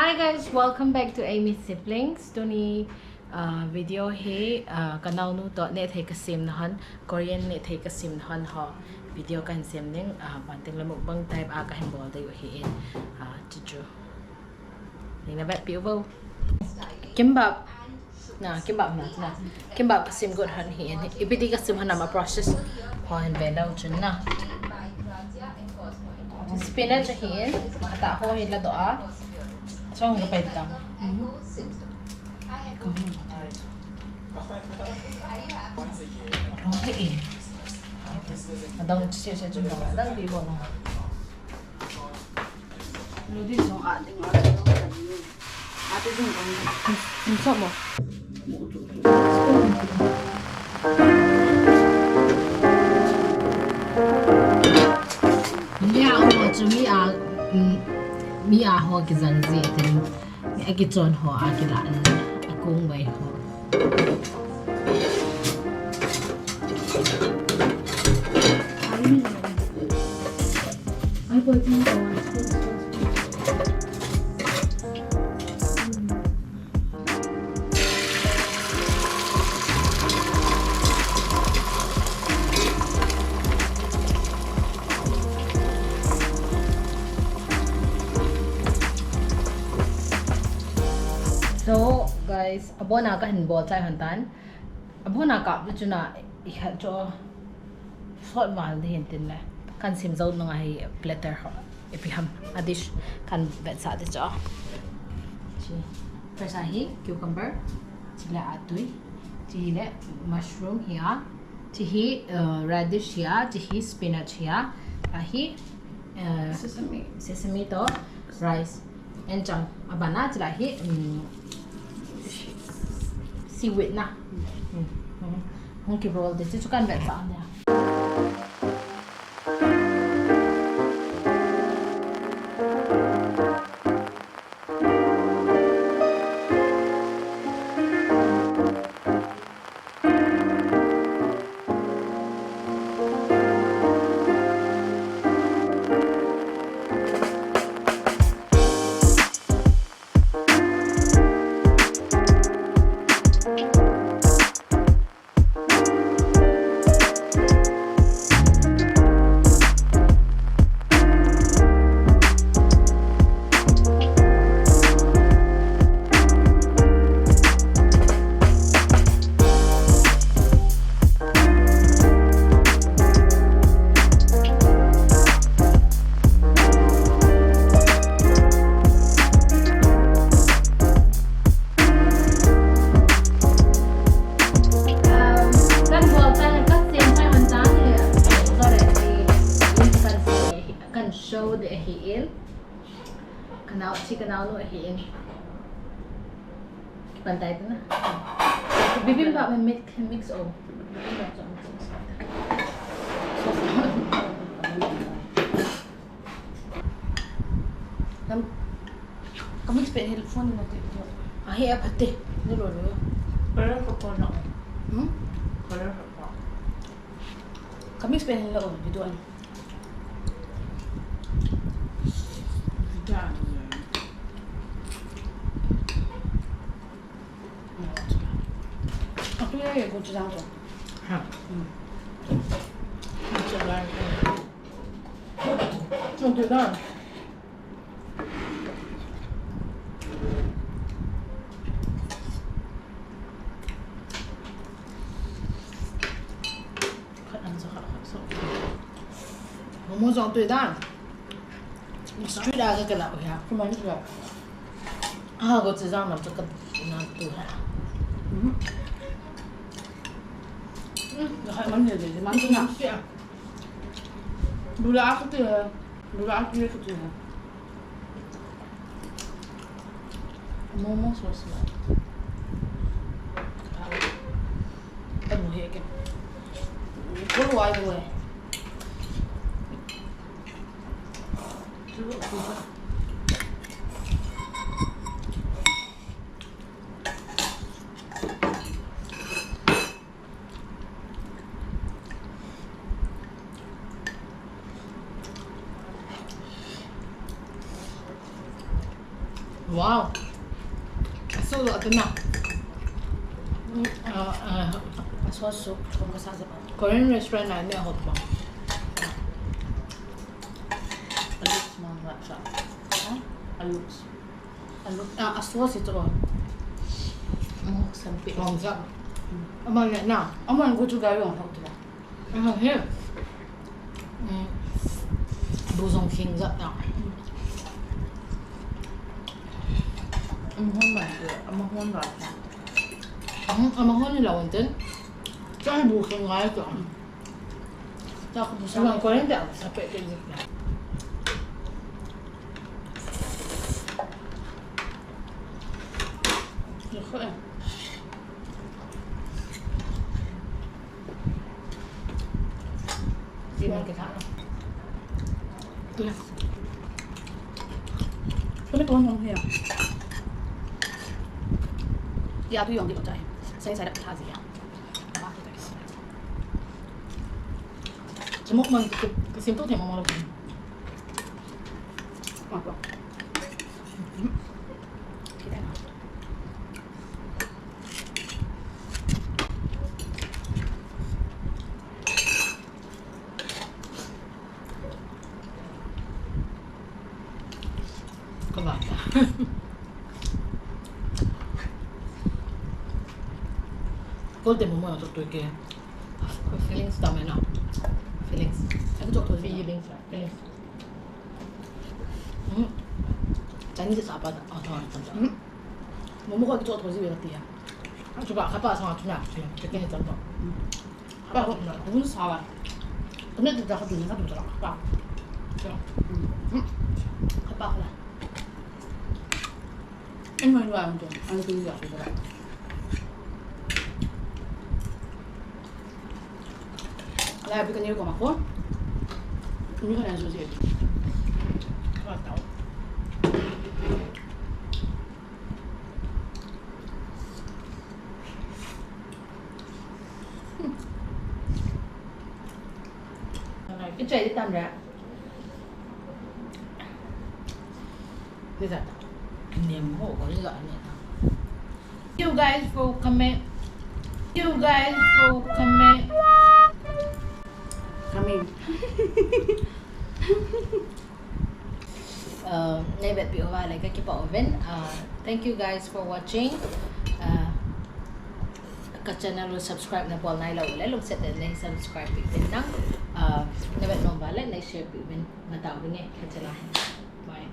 Hi guys, welcome back to Amy's Siblings. Tony video he kanal nu to nehthei kasim nahan Korean nehthei kasim nahan ha video kan sem ning banting lamuk bang type a ka hembol dai he in chuchu ning na bat piu kimbap kimbap na kimbap kasim good han he in ipiti kasim han ma process ho han ve lau chun na spinach he in ta ho he la do a xong cái bệt tao không thể đông chia sẻ cho nó đang bị bọn nó nó đi xuống ăn thì nó ăn thì dùng không sợ mà nhà ông mà chú mi ho ki zan zi tin mi ki chon ho ki la an akung bai ho ai boy tin ho So guys, abona ka hinbol chai hantan. Abona ka bu chuna I ha cho sort wal de hintin la. Kan sim zau nga hi platter ho. Ipiham adish kan vet sa de cho. Chi. First hi cucumber, chila atui, chi le mushroom here, chi hi radish here, chi hi spinach here, hi sesame to rice and chang abana chila hi seaweed na không kịp roll thì chú cần vẹn sẵn nha. Show the hiin kanal si kanal no hiin pantay ito na bibimbap may mix o kamu spend handphone mo dito ahi apate nilolo pero ko na pero ko kami spend hello dito an aku ya gochujang so gochujang 좀 대단 너무 좀 대단 street aga ka la ya kuma ni ga go zang na to ka na tu ha ga man ne de man na lula aku tu tu momo sauce la anu he ke ko wai bo Wow. Solo at na. Aswa soup. Kung kasasa pa. Korean restaurant na may hot bang. Aluks mga siya. Ha? Aluks. Aswa ito ko. Sampi. Wangsa. Amang na. Aman ko juga yung hot ba. Here. Busong king zat na. Amahon ba? Amahon ba? Amahon nila wantin. Saan busong nga ito? Tako mo sa Ibang Korean da. Sa pwede zat na. Ito eh. Di man kita na. Ito na. Kami tuwan mo hiya. Ya tu yung di ko tayo. Saya dapat hazi ya. Apa kita kasi. Semua man kesimpulan yang mau lakukan. Apa? Kita na. Kebata. Kau temu mana tu tu ke? Feelings tahu mana? Feelings. Aku jok tu Feelings. Feelings. Chinese apa dah? Oh, tahu tahu. Momo ko jok tu sih berarti ya. Coba apa sama tu nak? Kita ni tahu. Apa ko na? Kung sawa. Kami tu dah kadun na tu lang. Apa? Apa ko na? Em mai luang tu. Ano tu ya tu. Lah bikin ni ko mako. Ini kan yang susah. Kau tahu. Cái chai đi tầm ra. Bây giờ niềm hổ có gì gọi này nào. You guys for comment. You guys for comment. Kami. Nay bet bị over lại cái bộ event. Thank you guys for watching. Cái channel lu subscribe na bol nay lâu lấy lúc set đến subscribe bị bên nang. Nay bet nong vale nay share bị bên na tao bên nghe cái channel. Bye.